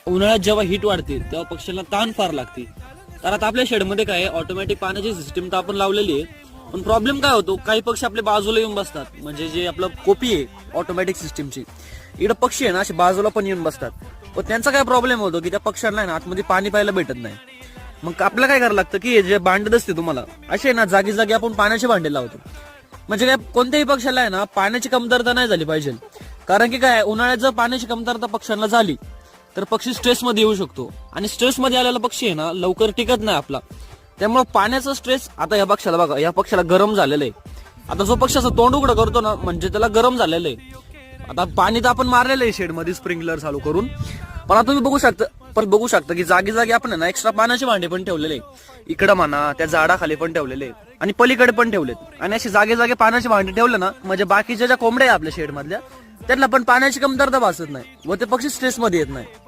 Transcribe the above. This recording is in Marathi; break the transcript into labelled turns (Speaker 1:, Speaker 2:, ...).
Speaker 1: उन्हाळ्यात जेव्हा हीट वाढते तेव्हा पक्ष्यांना ताण फार लागते. तर आता आपल्या शेडमध्ये काय ऑटोमॅटिक पाण्याची सिस्टीम तर आपण लावलेली आहे, पण प्रॉब्लेम काय होतो, काही पक्षी आपल्या बाजूला येऊन बसतात. म्हणजे जे आपलं कोपी आहे ऑटोमॅटिक सिस्टीमची, इकडे पक्षी आहे ना असे बाजूला पण येऊन बसतात. पण त्यांचा काय प्रॉब्लेम होतो की त्या पक्ष्यांना ना आतमध्ये पाणी प्यायला भेटत नाही. मग आपल्याला काय करावं लागतं की जे भांडे असते तुम्हाला असे ना जागी जागी आपण पाण्याचे भांडे लावतो. म्हणजे काय कोणत्याही पक्षाला आहे ना पाण्याची कमतरता नाही झाली पाहिजे. कारण की काय उन्हाळ्यात जर पाण्याची कमतरता पक्ष्यांना झाली तर पक्षी स्ट्रेसमध्ये येऊ शकतो, आणि स्ट्रेसमध्ये आलेला पक्षी आहे ना लवकर टिकत नाही आपला. त्यामुळे पाण्याचा स्ट्रेस, आता या पक्षाला बघा, या पक्षाला गरम झालेलं आहे. आता जो पक्षी असं तोंड उघडं करतो ना म्हणजे त्याला गरम झालेलं आहे. आता पाणी तर आपण मारलेलं आहे शेडमध्ये स्प्रिंकलर चालू करून, पण आता तुम्ही बघू शकता की जागी जागी आपण ना एक्स्ट्रा पाण्याचे भांडे पण ठेवलेले, इकडं म्हणा त्या झाडाखाली पण ठेवलेले आणि पलीकडे पण ठेवलेत. आणि असे जागे जागे पाण्याचे भांडे ठेवले ना म्हणजे बाकीच्या ज्या कोंबड्या आहे आपल्या शेड मधल्या त्यांना पण पाण्याची कमतरता भासत नाही व ते पक्षी स्ट्रेसमध्ये येत नाही.